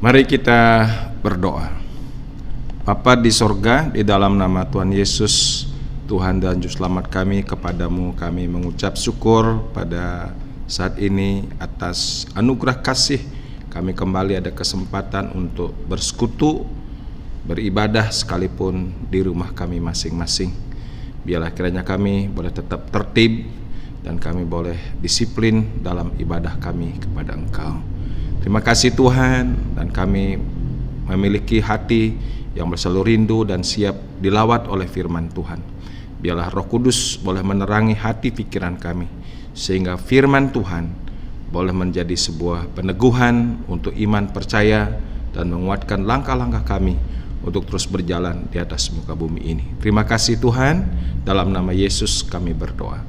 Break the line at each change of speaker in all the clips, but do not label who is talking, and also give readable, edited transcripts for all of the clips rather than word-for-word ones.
Mari kita berdoa. Bapa di sorga, di dalam nama Tuhan Yesus, Tuhan dan Juru Selamat kami, kepadamu kami mengucap syukur pada saat ini atas anugerah kasih. Kami kembali ada kesempatan untuk bersekutu, beribadah sekalipun di rumah kami masing-masing. Biarlah kiranya kami boleh tetap tertib dan kami boleh disiplin dalam ibadah kami kepada Engkau. Terima kasih Tuhan, dan kami memiliki hati yang selalu rindu dan siap dilawat oleh firman Tuhan. Biarlah Roh Kudus boleh menerangi hati pikiran kami, sehingga firman Tuhan boleh menjadi sebuah peneguhan untuk iman percaya dan menguatkan langkah-langkah kami untuk terus berjalan di atas muka bumi ini. Terima kasih Tuhan, dalam nama Yesus kami berdoa.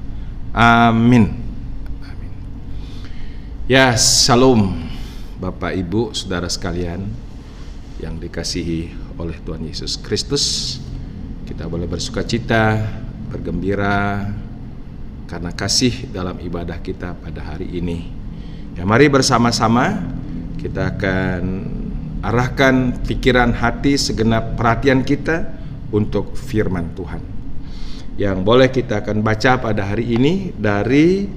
Amin. Amin. Ya, Shalom Bapak Ibu Saudara sekalian yang dikasihi oleh Tuhan Yesus Kristus. Kita boleh bersukacita, bergembira karena kasih dalam ibadah kita pada hari ini. Ya, mari bersama-sama kita akan arahkan pikiran, hati, segenap perhatian kita untuk firman Tuhan, yang boleh kita akan baca pada hari ini dari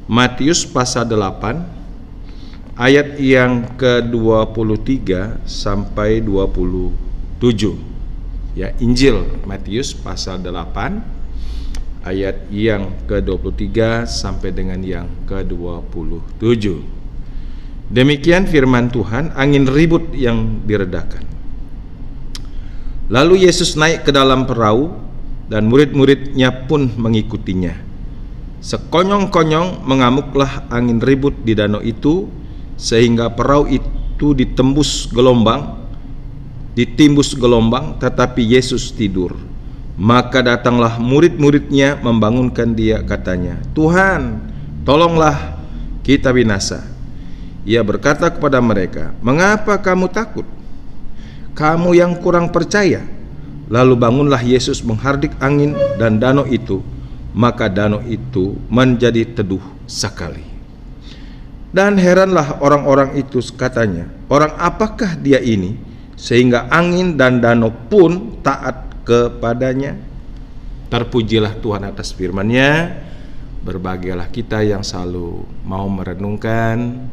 Matius pasal 8 ayat yang ke-23 sampai 27. Ya, Injil Matius pasal 8 ayat yang ke-23 sampai dengan yang ke-27. Demikian firman Tuhan, angin ribut yang diredakan. Lalu Yesus naik ke dalam perahu dan murid-muridnya pun mengikutinya. Sekonyong-konyong mengamuklah angin ribut di danau itu, sehingga perahu itu ditimbus gelombang, tetapi Yesus tidur. Maka datanglah murid-muridnya membangunkan dia, katanya, "Tuhan, tolonglah, kita binasa." Ia berkata kepada mereka, "Mengapa kamu takut? Kamu yang kurang percaya." Lalu bangunlah Yesus menghardik angin dan danau itu, maka danau itu menjadi teduh sekali. Dan heranlah orang-orang itu, katanya, "Orang apakah dia ini sehingga angin dan danau pun taat kepadanya?" Terpujilah Tuhan atas firman-Nya. Berbahagialah kita yang selalu mau merenungkan,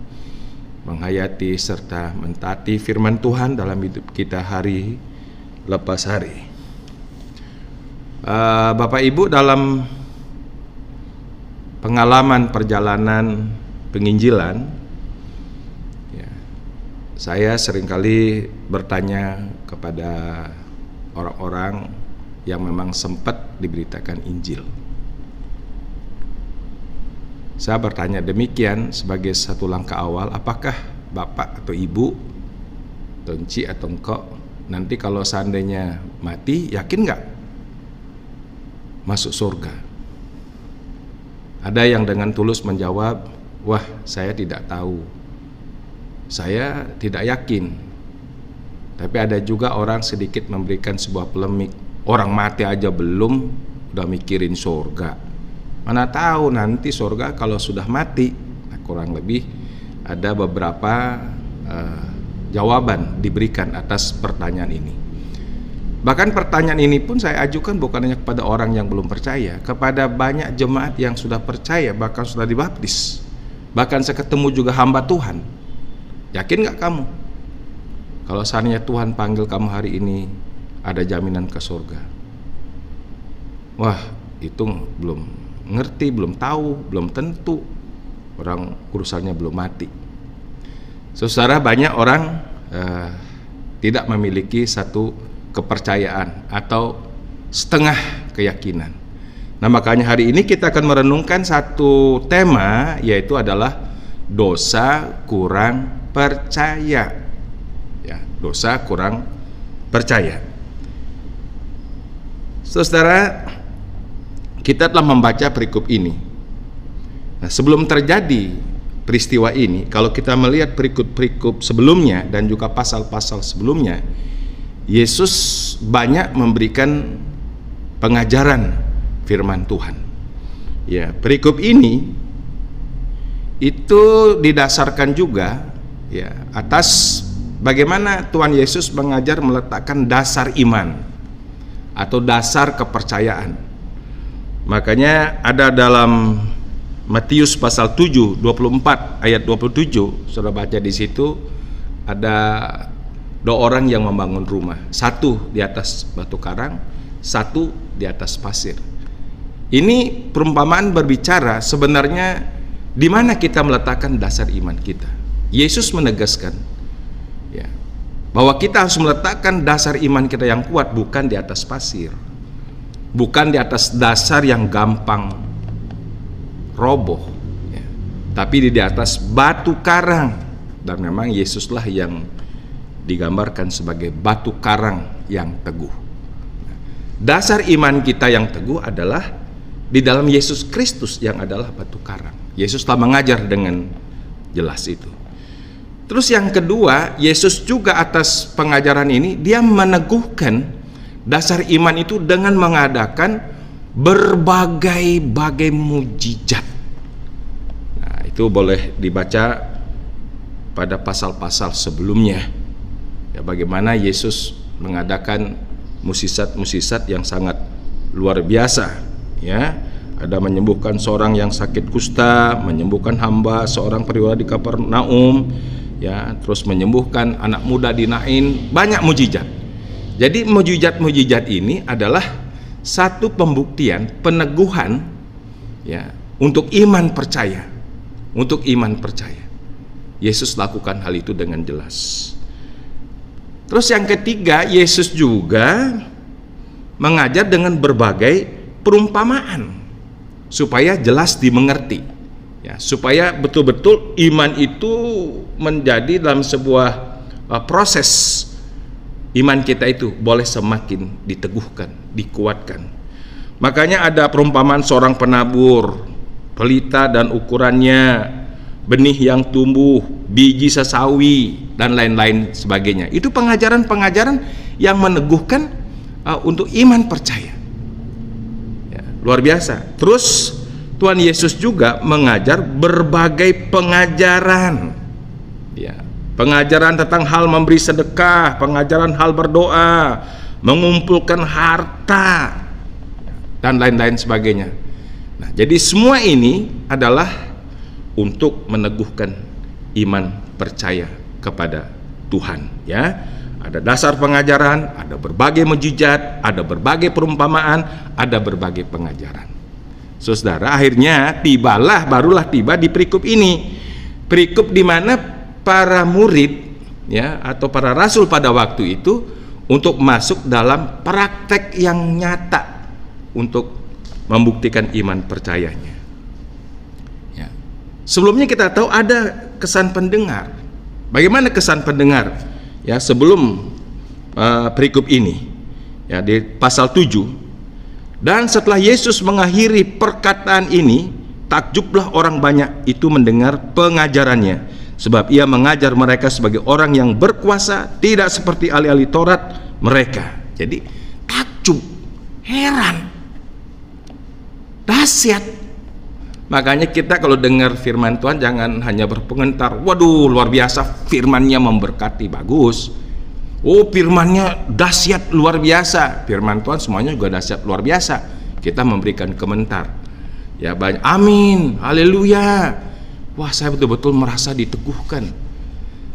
menghayati serta mentaati firman Tuhan dalam hidup kita hari lepas hari. Bapak Ibu, dalam pengalaman perjalanan penginjilan, ya, saya seringkali bertanya kepada orang-orang yang memang sempat diberitakan Injil. Saya bertanya demikian sebagai satu langkah awal, apakah Bapak atau Ibu, Tonci atau engkau, nanti kalau seandainya mati, yakin nggak masuk surga? Ada yang dengan tulus menjawab, "Wah, saya tidak tahu, saya tidak yakin." Tapi ada juga orang sedikit memberikan sebuah polemik, orang mati aja belum, udah mikirin surga. Mana tahu nanti surga kalau sudah mati. Nah, kurang lebih ada beberapa jawaban diberikan atas pertanyaan ini. Bahkan pertanyaan ini pun saya ajukan bukan hanya kepada orang yang belum percaya, kepada banyak jemaat yang sudah percaya, bahkan sudah dibaptis. Bahkan saya ketemu juga hamba Tuhan. Yakin gak kamu kalau seandainya Tuhan panggil kamu hari ini, ada jaminan ke surga? Wah, itu belum ngerti, belum tahu, belum tentu. Orang urusannya belum mati. Saudara, banyak orang tidak memiliki satu kepercayaan atau setengah keyakinan. Nah, makanya hari ini kita akan merenungkan satu tema, yaitu adalah dosa kurang percaya. Ya, dosa kurang percaya. Saudara, kita telah membaca perikop ini. Nah, sebelum terjadi peristiwa ini, kalau kita melihat perikop-perikop sebelumnya dan juga pasal-pasal sebelumnya, Yesus banyak memberikan pengajaran firman Tuhan. Ya, perikop ini itu didasarkan juga ya atas bagaimana Tuhan Yesus mengajar meletakkan dasar iman atau dasar kepercayaan. Makanya ada dalam Matius pasal 7 24 ayat 27, saudara baca di situ, ada dua orang yang membangun rumah, satu di atas batu karang, satu di atas pasir. Ini perumpamaan berbicara sebenarnya di mana kita meletakkan dasar iman kita. Yesus menegaskan ya, bahwa kita harus meletakkan dasar iman kita yang kuat bukan di atas pasir, bukan di atas dasar yang gampang roboh ya, tapi di atas batu karang. Dan memang Yesuslah yang digambarkan sebagai batu karang yang teguh. Dasar iman kita yang teguh adalah di dalam Yesus Kristus yang adalah batu karang. Yesus telah mengajar dengan jelas itu. Terus yang kedua, Yesus juga atas pengajaran ini dia meneguhkan dasar iman itu dengan mengadakan berbagai mujizat. Nah, itu boleh dibaca pada pasal-pasal sebelumnya. Ya, bagaimana Yesus mengadakan mukjizat-mukjizat yang sangat luar biasa. Ya, ada menyembuhkan seorang yang sakit kusta, menyembuhkan hamba seorang perwira di Kapernaum, ya, terus menyembuhkan anak muda di Nain, banyak mukjizat. Jadi mukjizat-mukjizat ini adalah satu pembuktian, peneguhan ya, untuk iman percaya. Untuk iman percaya. Yesus lakukan hal itu dengan jelas. Terus yang ketiga, Yesus juga mengajar dengan berbagai perumpamaan supaya jelas dimengerti. Ya, supaya betul-betul iman itu menjadi dalam sebuah proses iman kita itu boleh semakin diteguhkan, dikuatkan. Makanya ada perumpamaan seorang penabur, pelita dan ukurannya, benih yang tumbuh, biji sesawi, dan lain-lain sebagainya. Itu pengajaran-pengajaran yang meneguhkan untuk iman percaya. Ya, luar biasa. Terus Tuhan Yesus juga mengajar berbagai pengajaran. Ya, pengajaran tentang hal memberi sedekah, pengajaran hal berdoa, mengumpulkan harta, dan lain-lain sebagainya. Nah, jadi semua ini adalah untuk meneguhkan iman percaya kepada Tuhan. Ya, ada dasar pengajaran, ada berbagai mujizat, ada berbagai perumpamaan, ada berbagai pengajaran. Saudara, akhirnya barulah tiba di perikop ini. Perikop di mana para murid ya atau para rasul pada waktu itu untuk masuk dalam praktek yang nyata untuk membuktikan iman percayanya. Ya. Sebelumnya kita tahu ada kesan pendengar. Bagaimana kesan pendengar? Ya, sebelum perikop ini ya di pasal 7. Dan setelah Yesus mengakhiri perkataan ini, takjublah orang banyak itu mendengar pengajarannya, sebab ia mengajar mereka sebagai orang yang berkuasa, tidak seperti ahli-ahli Taurat mereka. Jadi takjub, heran, dahsyat. Makanya kita kalau dengar firman Tuhan jangan hanya berpengentar, waduh luar biasa firmannya memberkati, bagus. Oh, firmannya dahsyat luar biasa. Firman Tuhan semuanya juga dahsyat luar biasa. Kita memberikan komentar. Ya, banyak amin, haleluya. Wah, saya betul-betul merasa diteguhkan.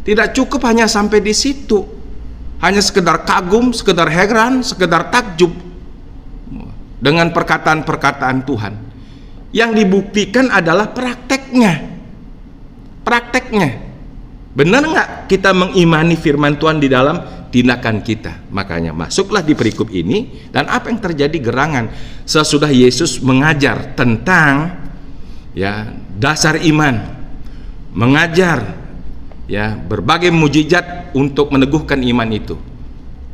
Tidak cukup hanya sampai di situ. Hanya sekedar kagum, sekedar heran, sekedar takjub dengan perkataan-perkataan Tuhan. Yang dibuktikan adalah prakteknya. Prakteknya. Benar nggak kita mengimani firman Tuhan di dalam tindakan kita? Makanya masuklah di perikop ini. Dan apa yang terjadi gerangan sesudah Yesus mengajar tentang ya dasar iman, mengajar ya berbagai mujizat untuk meneguhkan iman itu,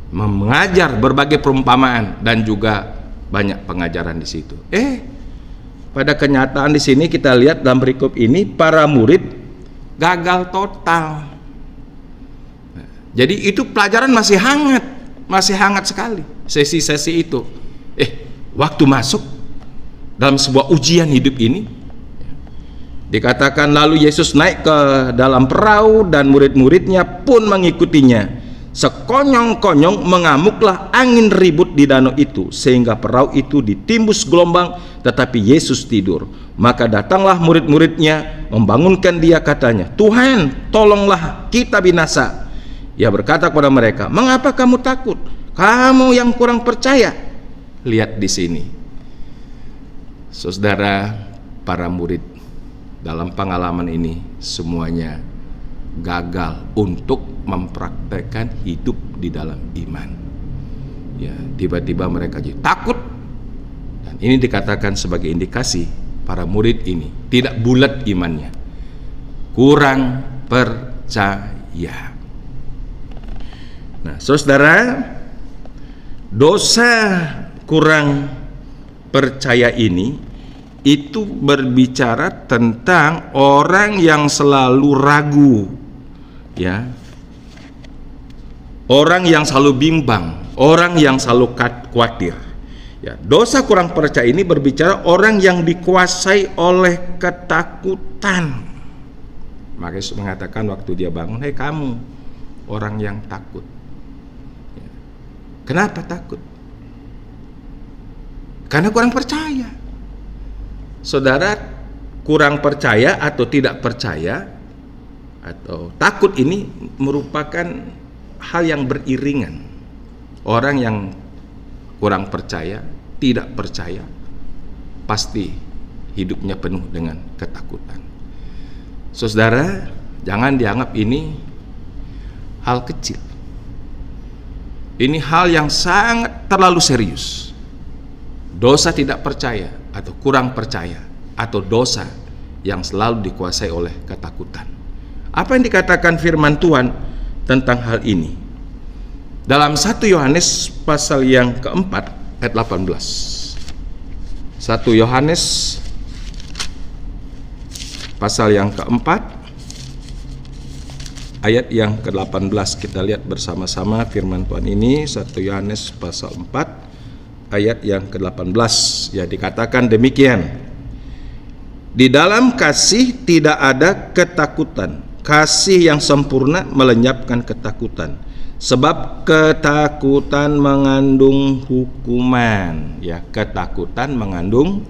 mengajar berbagai perumpamaan dan juga banyak pengajaran di situ. Pada kenyataan di sini kita lihat dalam perikop ini para murid gagal total. Jadi itu pelajaran masih hangat sekali sesi-sesi itu. Waktu masuk dalam sebuah ujian hidup ini, Dikatakan lalu Yesus naik ke dalam perahu dan murid-muridnya pun mengikutinya. Sekonyong-konyong mengamuklah angin ribut di danau itu, sehingga perahu itu ditimbus gelombang, tetapi Yesus tidur. Maka datanglah murid-muridnya membangunkan dia, katanya, "Tuhan, tolonglah, kita binasa." Ia berkata kepada mereka, "Mengapa kamu takut? Kamu yang kurang percaya." Lihat di sini, saudara, para murid dalam pengalaman ini semuanya gagal untuk mempraktekkan hidup di dalam iman. Ya, tiba-tiba mereka jadi takut, dan ini dikatakan sebagai indikasi para murid ini tidak bulat imannya, kurang percaya. Nah, saudara, dosa kurang percaya ini itu berbicara tentang orang yang selalu ragu, ya, orang yang selalu bimbang, orang yang selalu khawatir. Ya, dosa kurang percaya ini berbicara orang yang dikuasai oleh ketakutan. Maka Yesus mengatakan waktu dia bangun, "Hei kamu, orang yang takut." Ya. Kenapa takut? Karena kurang percaya. Saudara, kurang percaya atau tidak percaya atau takut ini merupakan hal yang beriringan. Orang yang kurang percaya, tidak percaya, pasti hidupnya penuh dengan ketakutan. Saudara, jangan dianggap ini hal kecil. Ini hal yang sangat terlalu serius. Dosa tidak percaya atau kurang percaya atau dosa yang selalu dikuasai oleh ketakutan. Apa yang dikatakan firman Tuhan tentang hal ini? Dalam 1 Yohanes pasal yang keempat ayat 18. 1 Yohanes pasal yang keempat ayat yang ke-18. Kita lihat bersama-sama firman Tuhan ini. 1 Yohanes pasal 4 ayat yang ke-18, ya, dikatakan demikian. Di dalam kasih tidak ada ketakutan. Kasih yang sempurna melenyapkan ketakutan. Sebab ketakutan mengandung hukuman. Ya, ketakutan mengandung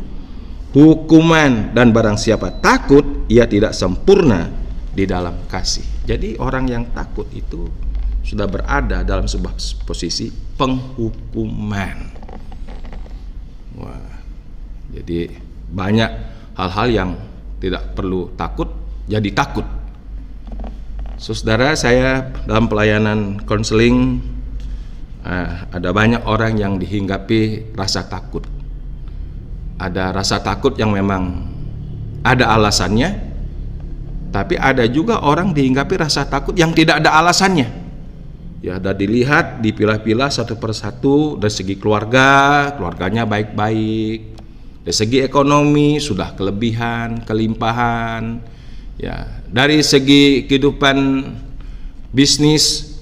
hukuman, dan barang siapa takut, ia tidak sempurna di dalam kasih. Jadi orang yang takut itu sudah berada dalam sebuah posisi penghukuman. Wah, jadi banyak hal-hal yang tidak perlu takut jadi takut. Saudara, saya dalam pelayanan konseling ada banyak orang yang dihinggapi rasa takut. Ada rasa takut yang memang ada alasannya, tapi ada juga orang dihinggapi rasa takut yang tidak ada alasannya. Ya, dan dilihat, dipilah-pilah satu persatu. Dari segi keluarganya baik-baik. Dari segi ekonomi sudah kelebihan, kelimpahan. Ya, dari segi kehidupan bisnis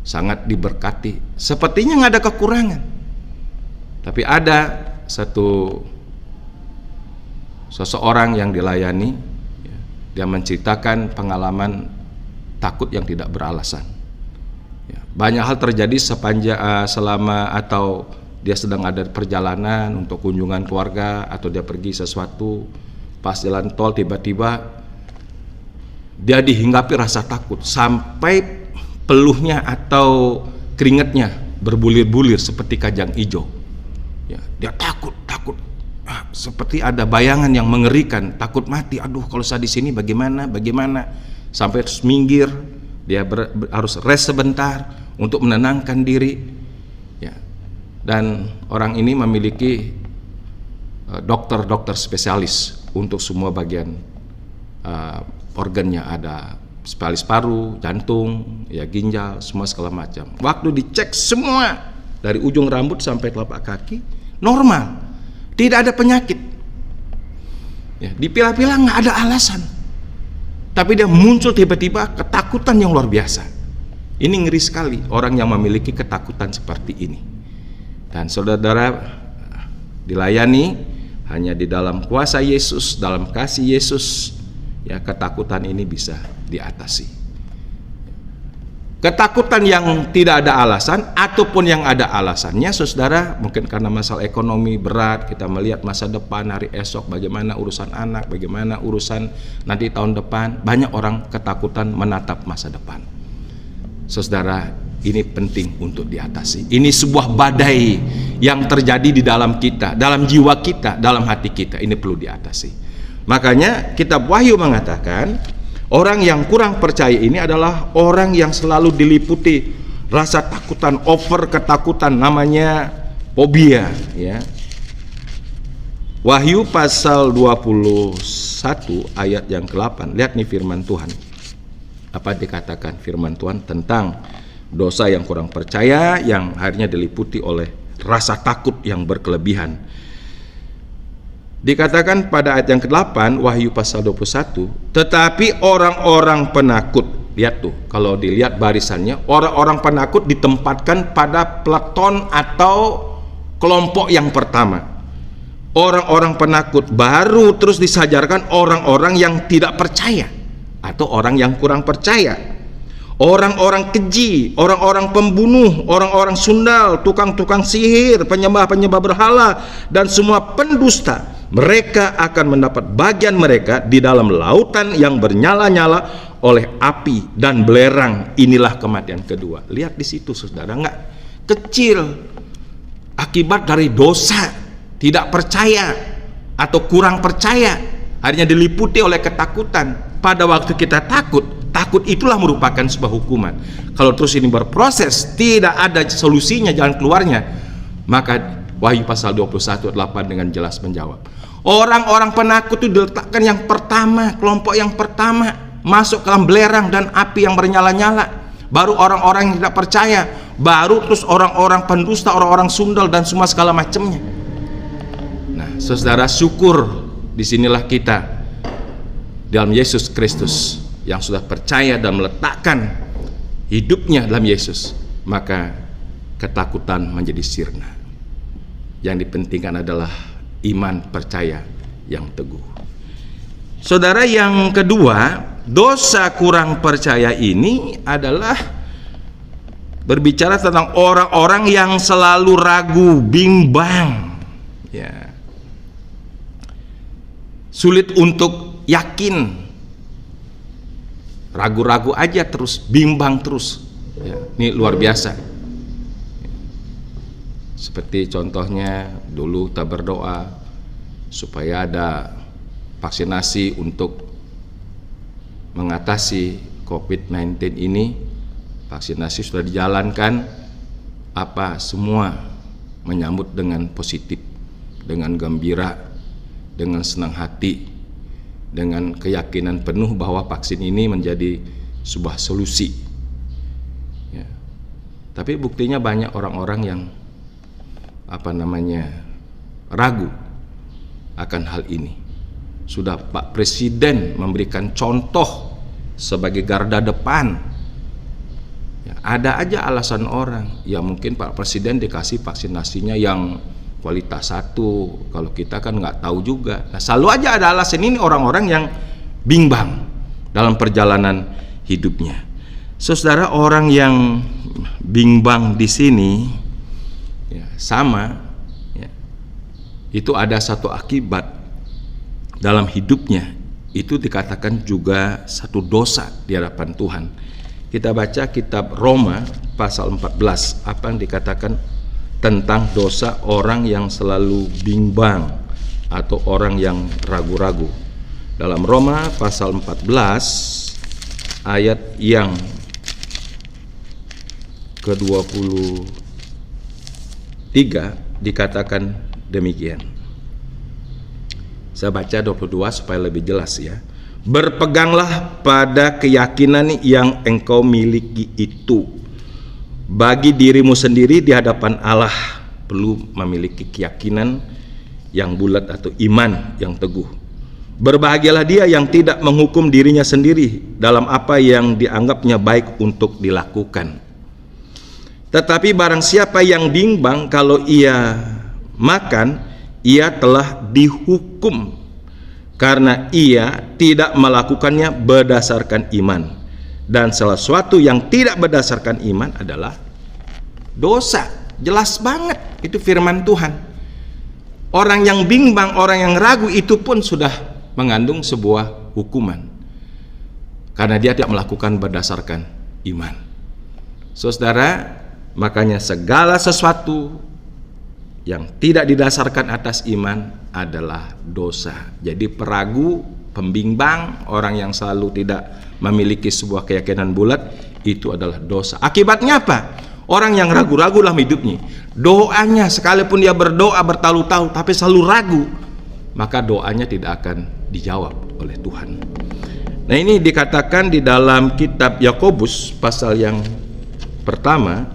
sangat diberkati. Sepertinya nggak ada kekurangan. Tapi ada seseorang yang dilayani, ya, dia menceritakan pengalaman takut yang tidak beralasan. Banyak hal terjadi selama atau dia sedang ada perjalanan untuk kunjungan keluarga atau dia pergi sesuatu, pas jalan tol tiba-tiba dia dihinggapi rasa takut sampai peluhnya atau keringatnya berbulir-bulir seperti kajang hijau. Ya, dia takut, seperti ada bayangan yang mengerikan, takut mati. Aduh, kalau saya di sini bagaimana? Sampai terus minggir. Dia harus rest sebentar untuk menenangkan diri, ya. Dan orang ini memiliki dokter spesialis untuk semua bagian organnya. Ada spesialis paru, jantung, ya, ginjal, semua segala macam. Waktu dicek semua dari ujung rambut sampai telapak kaki normal, tidak ada penyakit. Ya, dipilah-pilah nggak ada alasan. Tapi dia muncul tiba-tiba ketakutan yang luar biasa. Ini ngeri sekali orang yang memiliki ketakutan seperti ini. Dan saudara dilayani hanya di dalam kuasa Yesus, dalam kasih Yesus, ya ketakutan ini bisa diatasi. Ketakutan yang tidak ada alasan ataupun yang ada alasannya, saudara, mungkin karena masalah ekonomi berat, kita melihat masa depan, hari esok, bagaimana urusan anak, bagaimana urusan nanti tahun depan, banyak orang ketakutan menatap masa depan. Saudara, ini penting untuk diatasi. Ini sebuah badai yang terjadi di dalam kita, dalam jiwa kita, dalam hati kita. Ini perlu diatasi. Makanya kitab Wahyu mengatakan, orang yang kurang percaya ini adalah orang yang selalu diliputi rasa takutan, over ketakutan, namanya fobia, ya. Wahyu pasal 21 ayat yang ke-8. Lihat nih firman Tuhan. Apa dikatakan firman Tuhan tentang dosa yang kurang percaya yang akhirnya diliputi oleh rasa takut yang berkelebihan. Dikatakan pada ayat yang ke-8 Wahyu pasal 21, tetapi orang-orang penakut, lihat tuh, kalau dilihat barisannya, orang-orang penakut ditempatkan pada peleton atau kelompok yang pertama. Orang-orang penakut baru terus disajarkan orang-orang yang tidak percaya atau orang yang kurang percaya. Orang-orang keji, orang-orang pembunuh, orang-orang sundal, tukang-tukang sihir, penyembah-penyembah berhala, dan semua pendusta, mereka akan mendapat bagian mereka di dalam lautan yang bernyala-nyala oleh api dan belerang. Inilah kematian kedua. Lihat di situ, saudara, nggak kecil akibat dari dosa, tidak percaya atau kurang percaya, akhirnya diliputi oleh ketakutan. Pada waktu kita takut itulah merupakan sebuah hukuman. Kalau terus ini berproses, tidak ada solusinya, jalan keluarnya, maka Wahyu pasal 21 ayat 8 dengan jelas menjawab. Orang-orang penakut itu diletakkan yang pertama, kelompok yang pertama, masuk ke dalam belerang dan api yang bernyala-nyala. Baru orang-orang yang tidak percaya, baru terus orang-orang pendusta, orang-orang sundal, dan semua segala macamnya. Nah, saudara, syukur disinilah kita dalam Yesus Kristus yang sudah percaya dan meletakkan hidupnya dalam Yesus, maka ketakutan menjadi sirna. Yang dipentingkan adalah iman percaya yang teguh. Saudara, yang kedua, dosa kurang percaya ini adalah berbicara tentang orang-orang yang selalu ragu, bimbang, ya, sulit untuk yakin, ragu-ragu aja terus, bimbang terus, ya, ini luar biasa. Seperti contohnya dulu kita berdoa supaya ada vaksinasi untuk mengatasi COVID-19 ini. Vaksinasi sudah dijalankan, apa semua menyambut dengan positif, dengan gembira, dengan senang hati, dengan keyakinan penuh bahwa vaksin ini menjadi sebuah solusi, ya. Tapi buktinya banyak orang-orang yang ragu akan hal ini. Sudah Pak Presiden memberikan contoh sebagai garda depan, ya, ada aja alasan orang, ya mungkin Pak Presiden dikasih vaksinasinya yang kualitas 1, kalau kita kan nggak tahu juga. Nah, selalu aja ada alasan ini orang-orang yang bimbang dalam perjalanan hidupnya. Saudara, orang yang bimbang di sini, ya, sama, ya, itu ada satu akibat dalam hidupnya. Itu dikatakan juga satu dosa di hadapan Tuhan. Kita baca kitab Roma pasal 14, apa yang dikatakan tentang dosa orang yang selalu bimbang atau orang yang ragu-ragu. Dalam Roma pasal 14 ayat yang ke-23 dikatakan demikian. Saya baca 22 supaya lebih jelas, ya. Berpeganglah pada keyakinan yang engkau miliki itu. Bagi dirimu sendiri di hadapan Allah perlu memiliki keyakinan yang bulat atau iman yang teguh. Berbahagialah dia yang tidak menghukum dirinya sendiri dalam apa yang dianggapnya baik untuk dilakukan. Tetapi barang siapa yang bimbang kalau ia makan, ia telah dihukum, karena ia tidak melakukannya berdasarkan iman. Dan sesuatu yang tidak berdasarkan iman adalah dosa. Jelas banget, itu firman Tuhan. Orang yang bimbang, orang yang ragu itu pun sudah mengandung sebuah hukuman, karena dia tidak melakukan berdasarkan iman. Saudara, makanya segala sesuatu yang tidak didasarkan atas iman adalah dosa. Jadi peragu, pembimbang, orang yang selalu tidak memiliki sebuah keyakinan bulat, itu adalah dosa. Akibatnya apa? Orang yang ragu-ragu dalam hidupnya, doanya sekalipun dia berdoa bertalu-talu tapi selalu ragu, maka doanya tidak akan dijawab oleh Tuhan. Nah, ini dikatakan di dalam kitab Yakobus pasal yang pertama,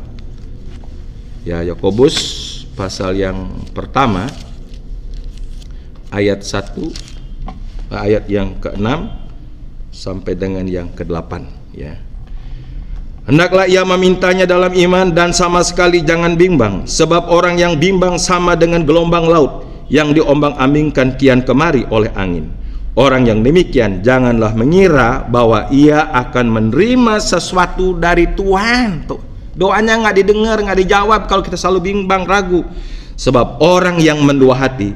ya, Yakobus pasal yang pertama ayat 1, ayat yang ke-6 sampai dengan yang ke-8, ya. Hendaklah ia memintanya dalam iman dan sama sekali jangan bimbang, sebab orang yang bimbang sama dengan gelombang laut yang diombang-ambingkan kian kemari oleh angin. Orang yang demikian janganlah mengira bahwa ia akan menerima sesuatu dari Tuhan. Tuh, doanya nggak didengar, nggak dijawab kalau kita selalu bimbang, ragu. Sebab orang yang mendua hati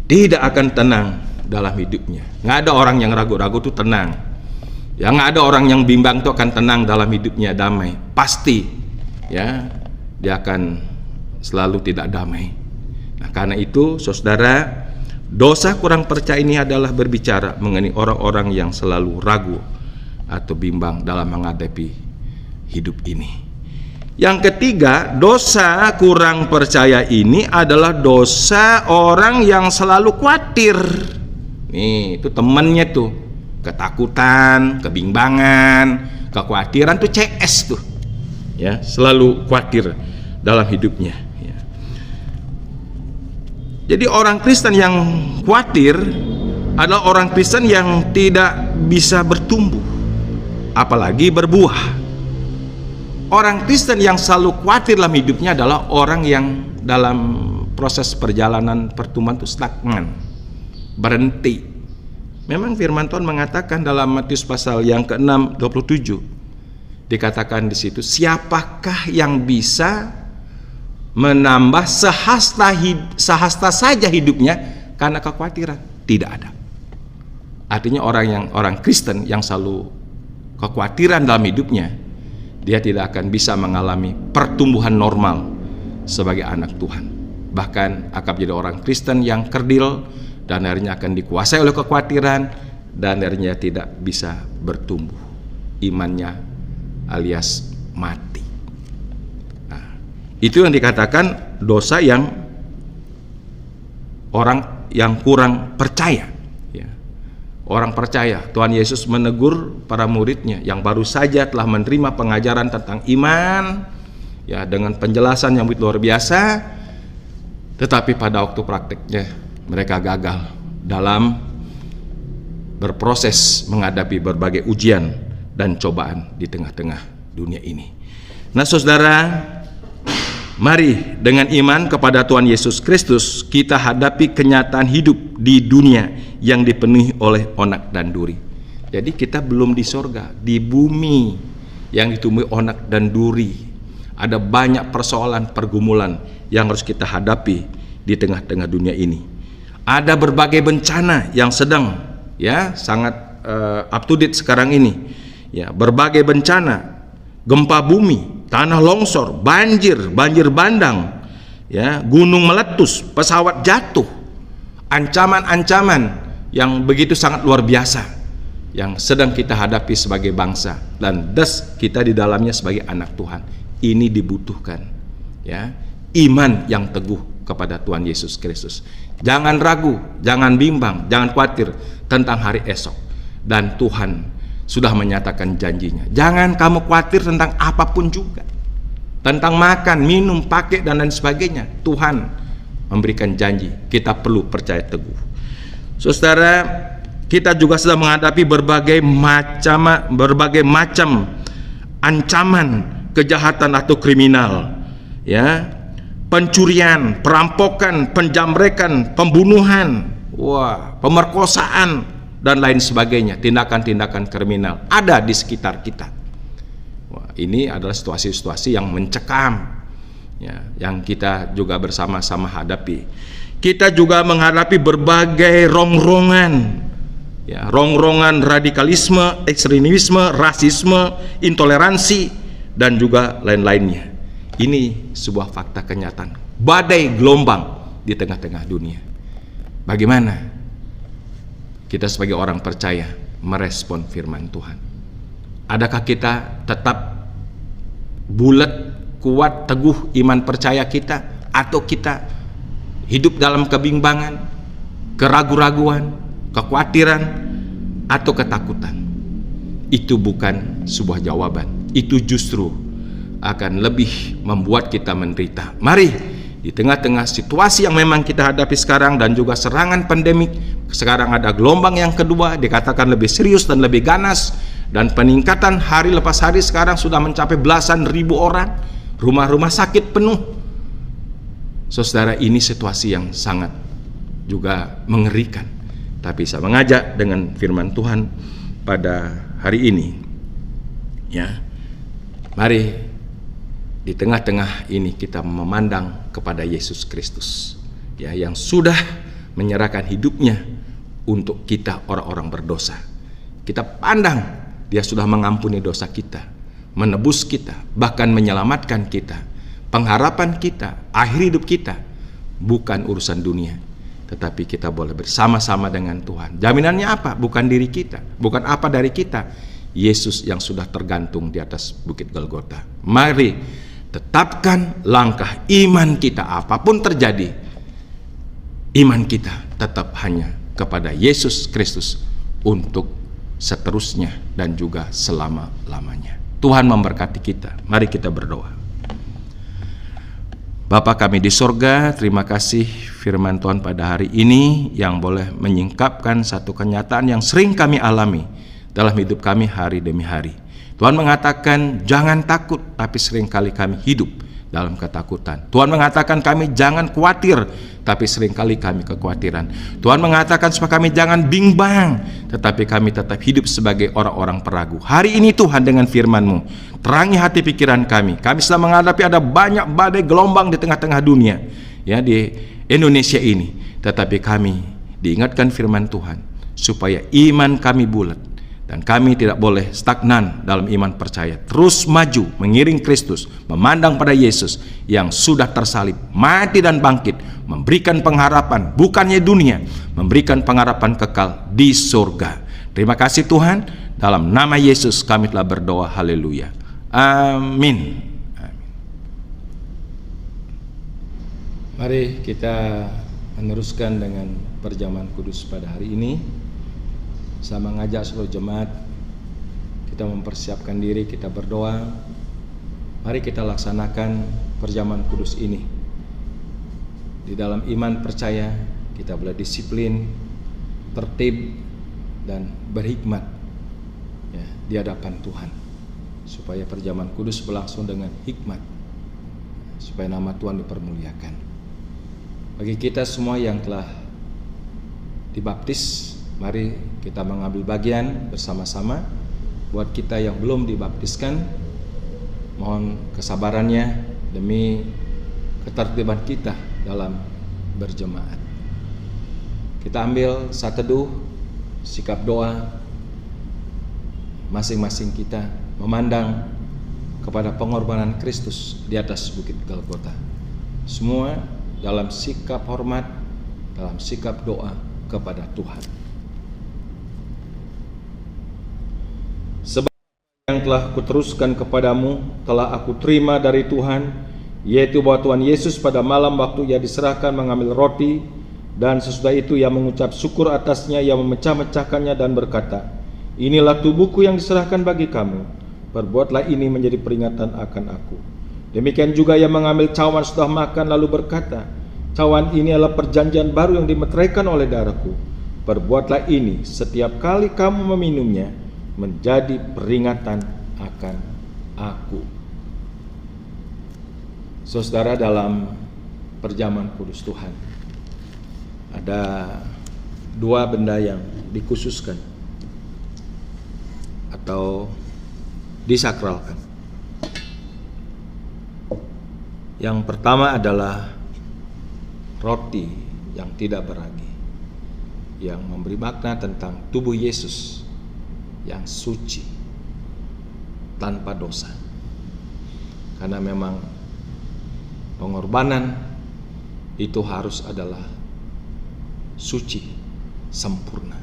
tidak akan tenang dalam hidupnya. Nggak ada orang yang ragu-ragu tuh tenang. Ya, nggak ada orang yang bimbang tuh akan tenang dalam hidupnya, damai. Pasti, ya, dia akan selalu tidak damai. Nah, karena itu, saudara, dosa kurang percaya ini adalah berbicara mengenai orang-orang yang selalu ragu atau bimbang dalam menghadapi hidup ini. Yang ketiga, dosa kurang percaya ini adalah dosa orang yang selalu khawatir. Nih, itu temannya tuh. Ketakutan, kebimbangan, kekhawatiran tuh CS tuh. Ya, selalu khawatir dalam hidupnya, ya. Jadi orang Kristen yang khawatir adalah orang Kristen yang tidak bisa bertumbuh, apalagi berbuah. Orang Kristen yang selalu khawatir dalam hidupnya adalah orang yang dalam proses perjalanan pertumbuhan itu stagnan, berhenti. Memang firman Tuhan mengatakan dalam Matius pasal yang ke-6 27, dikatakan di situ, siapakah yang bisa menambah sehasta saja hidupnya karena kekhawatiran? Tidak ada. Artinya orang Kristen yang selalu kekhawatiran dalam hidupnya, dia tidak akan bisa mengalami pertumbuhan normal sebagai anak Tuhan. Bahkan akan menjadi orang Kristen yang kerdil, dan akhirnya akan dikuasai oleh kekhawatiran, dan akhirnya tidak bisa bertumbuh imannya, alias mati. Nah, itu yang dikatakan dosa yang orang yang kurang percaya, ya. Orang percaya, Tuhan Yesus menegur para muridnya yang baru saja telah menerima pengajaran tentang iman, ya, dengan penjelasan yang begitu luar biasa, tetapi pada waktu prakteknya mereka gagal dalam berproses menghadapi berbagai ujian dan cobaan di tengah-tengah dunia ini. Nah, saudara, mari dengan iman kepada Tuhan Yesus Kristus kita hadapi kenyataan hidup di dunia yang dipenuhi oleh onak dan duri. Jadi kita belum di sorga, di bumi yang ditumbuhi onak dan duri. Ada banyak persoalan, pergumulan yang harus kita hadapi di tengah-tengah dunia ini. Ada berbagai bencana yang sedang, ya, sangat up to date sekarang ini, ya, berbagai bencana, gempa bumi, tanah longsor, banjir bandang, ya, gunung meletus, pesawat jatuh, ancaman-ancaman yang begitu sangat luar biasa yang sedang kita hadapi sebagai bangsa, dan kita di dalamnya sebagai anak Tuhan. Ini dibutuhkan, ya, iman yang teguh kepada Tuhan Yesus Kristus. Jangan ragu, jangan bimbang, jangan khawatir tentang hari esok. Dan Tuhan sudah menyatakan janjinya. Jangan kamu khawatir tentang apapun juga. Tentang makan, minum, pakai, dan lain sebagainya. Tuhan memberikan janji. Kita perlu percaya teguh. Saudara, kita juga sedang menghadapi berbagai macam ancaman kejahatan atau kriminal, ya. Pencurian, perampokan, penjamrekan, pembunuhan. pemerkosaan dan lain sebagainya, tindakan-tindakan kriminal ada di sekitar kita. Ini adalah situasi-situasi yang mencekam, ya, yang kita juga bersama-sama hadapi. Kita juga menghadapi berbagai rongrongan, ya, rongrongan radikalisme, ekstremisme, rasisme, intoleransi, dan juga lain-lainnya. Ini sebuah fakta kenyataan, badai gelombang di tengah-tengah dunia. Bagaimana kita sebagai orang percaya merespon firman Tuhan? Adakah kita tetap bulat, kuat, teguh iman percaya kita, atau kita hidup dalam kebimbangan, keraguan-raguan, kekhawatiran, atau ketakutan? Itu bukan sebuah jawaban. Itu justru akan lebih membuat kita menderita. Mari, di tengah-tengah situasi yang memang kita hadapi sekarang dan juga serangan pandemik, sekarang ada gelombang yang kedua, dikatakan lebih serius dan lebih ganas, dan peningkatan hari lepas hari sekarang sudah mencapai belasan ribu orang, rumah-rumah sakit penuh. Saudara, ini situasi yang sangat juga mengerikan. Tapi saya mengajak dengan firman Tuhan pada hari ini, ya, mari di tengah-tengah ini kita memandang kepada Yesus Kristus, ya, yang sudah menyerahkan hidupnya untuk kita orang-orang berdosa. Kita pandang Dia sudah mengampuni dosa kita, menebus kita, bahkan menyelamatkan kita. Pengharapan kita, akhir hidup kita bukan urusan dunia, tetapi kita boleh bersama-sama dengan Tuhan. Jaminannya apa? Bukan diri kita, bukan apa dari kita. Yesus yang sudah tergantung di atas bukit Golgota. Mari tetapkan langkah iman kita, apapun terjadi, iman kita tetap hanya kepada Yesus Kristus untuk seterusnya dan juga selama-lamanya. Tuhan memberkati kita. Mari kita berdoa. Bapa kami di sorga, terima kasih firman Tuhan pada hari ini yang boleh menyingkapkan satu kenyataan yang sering kami alami dalam hidup kami hari demi hari. Tuhan mengatakan jangan takut, tapi seringkali kami hidup dalam ketakutan. Tuhan mengatakan kami jangan khawatir, tapi seringkali kami kekhawatiran. Tuhan mengatakan supaya kami jangan bimbang, tetapi kami tetap hidup sebagai orang-orang peragu. Hari ini Tuhan dengan firman-Mu, terangi hati pikiran kami. Kami sedang menghadapi ada banyak badai gelombang di tengah-tengah dunia, ya, di Indonesia ini. Tetapi kami diingatkan firman Tuhan, supaya iman kami bulat, dan kami tidak boleh stagnan dalam iman percaya. Terus maju mengiring Kristus, memandang pada Yesus yang sudah tersalib, mati dan bangkit, memberikan pengharapan bukannya dunia, memberikan pengharapan kekal di surga. Terima kasih Tuhan, dalam nama Yesus kami telah berdoa. Haleluya. Amin. Mari kita meneruskan dengan perjamuan kudus pada hari ini. Saya mengajak seluruh jemaat kita mempersiapkan diri, kita berdoa. Mari kita laksanakan perjamuan kudus ini. Di dalam iman percaya kita boleh disiplin, tertib, dan berhikmat, ya, di hadapan Tuhan, supaya perjamuan kudus berlangsung dengan hikmat, supaya nama Tuhan dipermuliakan. Bagi kita semua yang telah dibaptis, mari kita mengambil bagian bersama-sama. Buat kita yang belum dibaptiskan, mohon kesabarannya demi ketertiban kita dalam berjemaat. Kita ambil saat teduh, sikap doa masing-masing kita, memandang kepada pengorbanan Kristus di atas bukit Golgota. Semua dalam sikap hormat, dalam sikap doa kepada Tuhan. Sebab yang telah kuteruskan kepadamu telah aku terima dari Tuhan, yaitu bahwa Tuhan Yesus pada malam waktu ia diserahkan mengambil roti, dan sesudah itu ia mengucap syukur atasnya, ia memecah-mecahkannya dan berkata, inilah tubuhku yang diserahkan bagi kamu, perbuatlah ini menjadi peringatan akan aku. Demikian juga ia mengambil cawan setelah makan lalu berkata, cawan ini adalah perjanjian baru yang dimeteraikan oleh darahku, perbuatlah ini setiap kali kamu meminumnya menjadi peringatan akan aku. Saudara, dalam perjamuan kudus Tuhan ada dua benda yang dikhususkan atau disakralkan. Yang pertama adalah roti yang tidak beragi, yang memberi makna tentang tubuh Yesus yang suci tanpa dosa. Karena memang pengorbanan itu harus adalah suci, sempurna.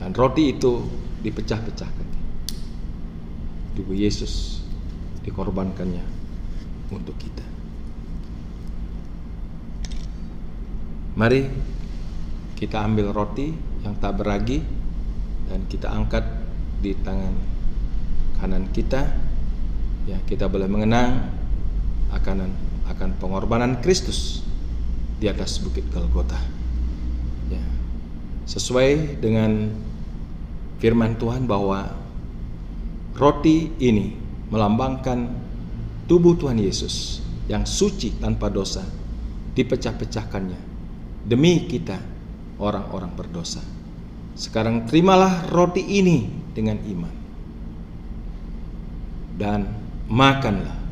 Dan roti itu dipecah-pecahkan. Tubuh Yesus dikorbankannya untuk kita. Mari kita ambil roti yang tak beragi dan kita angkat di tangan kanan kita. Ya, kita boleh mengenang akan pengorbanan Kristus di atas bukit Golgota. Ya, sesuai dengan firman Tuhan bahwa roti ini melambangkan tubuh Tuhan Yesus yang suci tanpa dosa, dipecah-pecahkannya demi kita orang-orang berdosa. Sekarang terimalah roti ini dengan iman dan makanlah.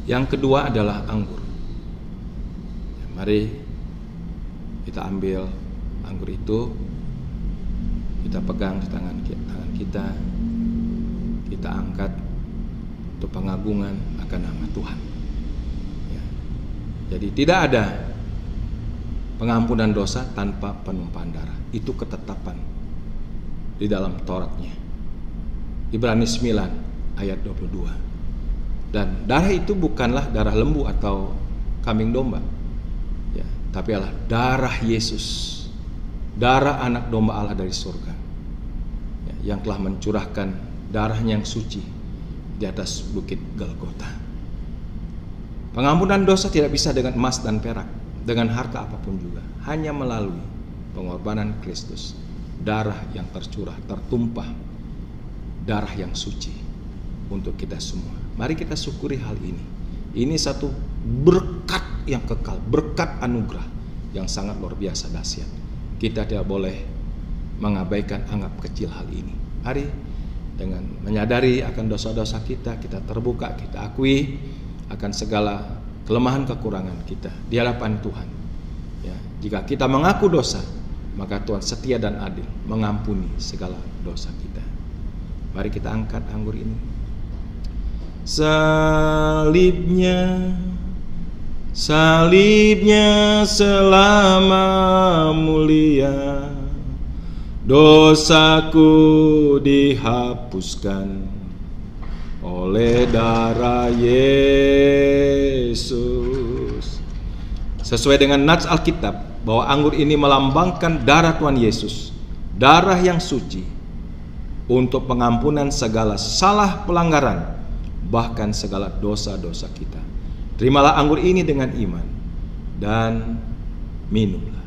Yang kedua adalah anggur. Mari kita ambil anggur itu, kita pegang di tangan kita, kita angkat untuk pengagungan akan nama Tuhan. Ya. Jadi tidak ada pengampunan dosa tanpa penumpahan darah. Itu ketetapan di dalam Tauratnya. Ibrani 9 ayat 22. Dan darah itu bukanlah darah lembu atau kambing domba, ya, tapi adalah darah Yesus, darah anak domba Allah dari surga, ya, yang telah mencurahkan darahnya yang suci di atas bukit Golgota. Pengampunan dosa tidak bisa dengan emas dan perak, dengan harta apapun juga, hanya melalui pengorbanan Kristus, darah yang tercurah, tertumpah, darah yang suci untuk kita semua. Mari kita syukuri hal ini. Ini satu berkat yang kekal, berkat anugerah yang sangat luar biasa dahsyat. Kita tidak boleh mengabaikan, anggap kecil hal ini. Mari dengan menyadari akan dosa-dosa kita, kita terbuka, kita akui akan segala kelemahan kekurangan kita di hadapan Tuhan. Ya, jika kita mengaku dosa, maka Tuhan setia dan adil mengampuni segala dosa kita. Mari kita angkat anggur ini. Salibnya selama mulia, dosaku dihapuskan oleh darah Yesus. Sesuai dengan nats Alkitab bahwa anggur ini melambangkan darah Tuhan Yesus, darah yang suci untuk pengampunan segala salah pelanggaran, bahkan segala dosa-dosa kita. Terimalah anggur ini dengan iman dan minumlah.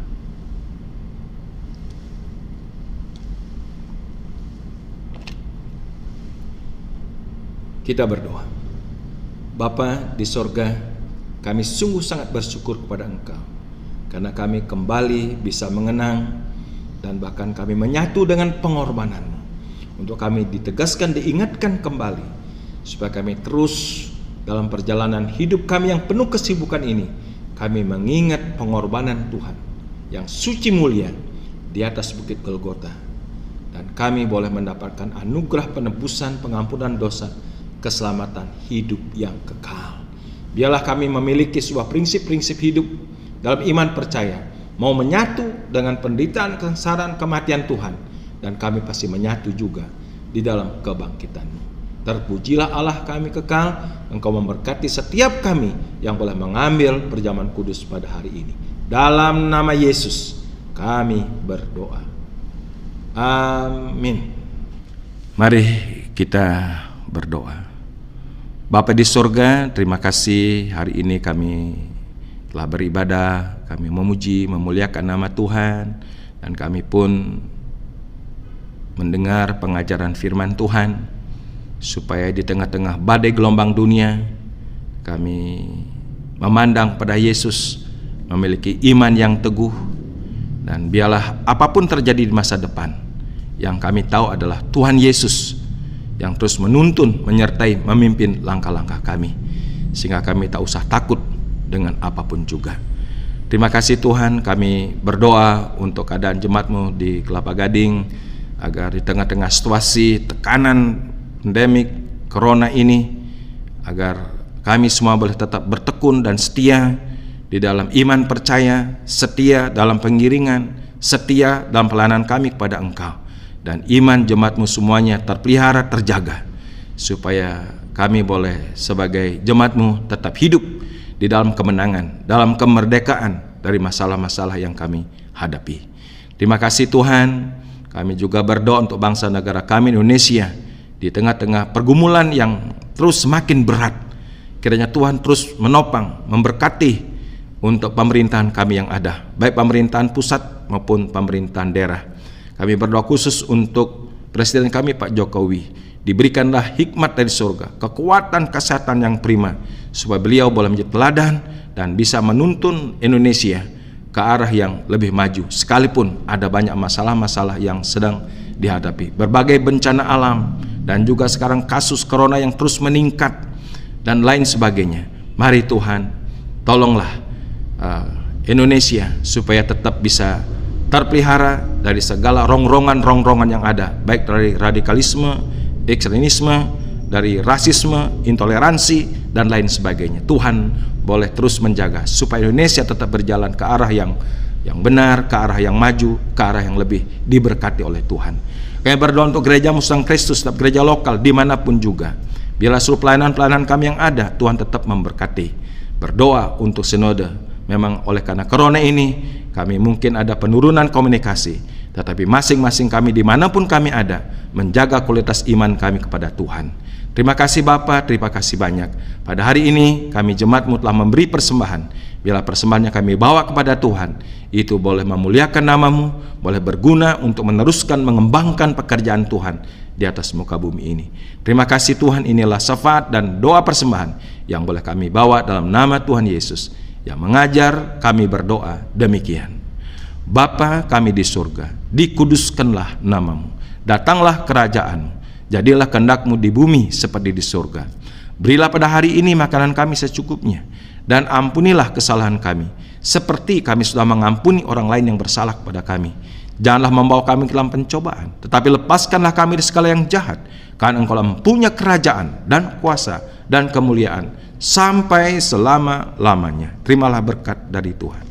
Kita berdoa. Bapa di sorga, kami sungguh sangat bersyukur kepada Engkau karena kami kembali bisa mengenang dan bahkan kami menyatu dengan pengorbanan-Mu untuk kami ditegaskan, diingatkan kembali supaya kami terus dalam perjalanan hidup kami yang penuh kesibukan ini, kami mengingat pengorbanan Tuhan yang suci mulia di atas bukit Golgota, dan kami boleh mendapatkan anugerah penebusan, pengampunan dosa, keselamatan hidup yang kekal. Biarlah kami memiliki sebuah prinsip-prinsip hidup dalam iman percaya, mau menyatu dengan penderitaan, kesengsaraan, kematian Tuhan, dan kami pasti menyatu juga di dalam kebangkitan-Mu. Terpujilah Allah kami kekal, Engkau memberkati setiap kami yang boleh mengambil perjamuan kudus pada hari ini. Dalam nama Yesus kami berdoa. Amin. Mari kita berdoa. Bapa di sorga, terima kasih hari ini kami telah beribadah, kami memuji, memuliakan nama Tuhan, dan kami pun mendengar pengajaran firman Tuhan, supaya di tengah-tengah badai gelombang dunia, kami memandang pada Yesus, memiliki iman yang teguh, dan biarlah apapun terjadi di masa depan, yang kami tahu adalah Tuhan Yesus yang terus menuntun, menyertai, memimpin langkah-langkah kami, sehingga kami tak usah takut dengan apapun juga. Terima kasih Tuhan, kami berdoa untuk keadaan jemaat-Mu di Kelapa Gading, agar di tengah-tengah situasi tekanan pandemik corona ini, agar kami semua boleh tetap bertekun dan setia di dalam iman percaya, setia dalam pengiringan, setia dalam pelayanan kami kepada Engkau. Dan iman jemaat-Mu semuanya terpelihara, terjaga, supaya kami boleh sebagai jemaat-Mu tetap hidup di dalam kemenangan, dalam kemerdekaan dari masalah-masalah yang kami hadapi. Terima kasih Tuhan, kami juga berdoa untuk bangsa negara kami Indonesia, di tengah-tengah pergumulan yang terus semakin berat. Kiranya Tuhan terus menopang, memberkati untuk pemerintahan kami yang ada, baik pemerintahan pusat maupun pemerintahan daerah. Kami berdoa khusus untuk Presiden kami Pak Jokowi, diberikanlah hikmat dari surga, kekuatan kesehatan yang prima, supaya beliau boleh menjadi teladan dan bisa menuntun Indonesia ke arah yang lebih maju, sekalipun ada banyak masalah-masalah yang sedang dihadapi, berbagai bencana alam, dan juga sekarang kasus corona yang terus meningkat, dan lain sebagainya. Mari Tuhan, tolonglah Indonesia supaya tetap bisa terpelihara dari segala rongrongan yang ada, baik dari radikalisme, ekstremisme, dari rasisme, intoleransi, dan lain sebagainya. Tuhan boleh terus menjaga supaya Indonesia tetap berjalan ke arah yang benar, ke arah yang maju, ke arah yang lebih diberkati oleh Tuhan. Kami berdoa untuk gereja Musang Kristus, setiap gereja lokal dimanapun juga. Bila seluruh pelayanan-pelayanan kami yang ada, Tuhan tetap memberkati. Berdoa untuk sinode. Memang oleh karena corona ini, kami mungkin ada penurunan komunikasi, tetapi masing-masing kami dimanapun kami ada, menjaga kualitas iman kami kepada Tuhan. Terima kasih Bapa, terima kasih banyak. Pada hari ini kami jemaat-Mu telah memberi persembahan. Bila persembahannya kami bawa kepada Tuhan, itu boleh memuliakan nama-Mu, boleh berguna untuk meneruskan mengembangkan pekerjaan Tuhan di atas muka bumi ini. Terima kasih Tuhan, inilah syafaat dan doa persembahan yang boleh kami bawa dalam nama Tuhan Yesus, yang mengajar kami berdoa demikian. Bapa kami di surga, dikuduskanlah nama-Mu, datanglah kerajaan-Mu, jadilah kehendak-Mu di bumi seperti di surga. Berilah pada hari ini makanan kami secukupnya, dan ampunilah kesalahan kami, seperti kami sudah mengampuni orang lain yang bersalah kepada kami. Janganlah membawa kami ke dalam pencobaan, tetapi lepaskanlah kami dari segala yang jahat, karena Engkau mempunyai kerajaan dan kuasa dan kemuliaan sampai selama-lamanya. Terimalah berkat dari Tuhan.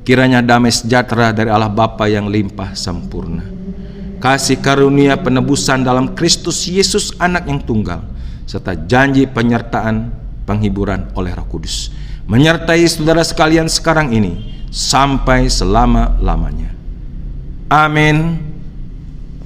Kiranya damai sejahtera dari Allah Bapa yang limpah sempurna, kasih karunia penebusan dalam Kristus Yesus Anak yang tunggal, serta janji penyertaan penghiburan oleh Roh Kudus menyertai saudara sekalian sekarang ini sampai selama-lamanya. Amin.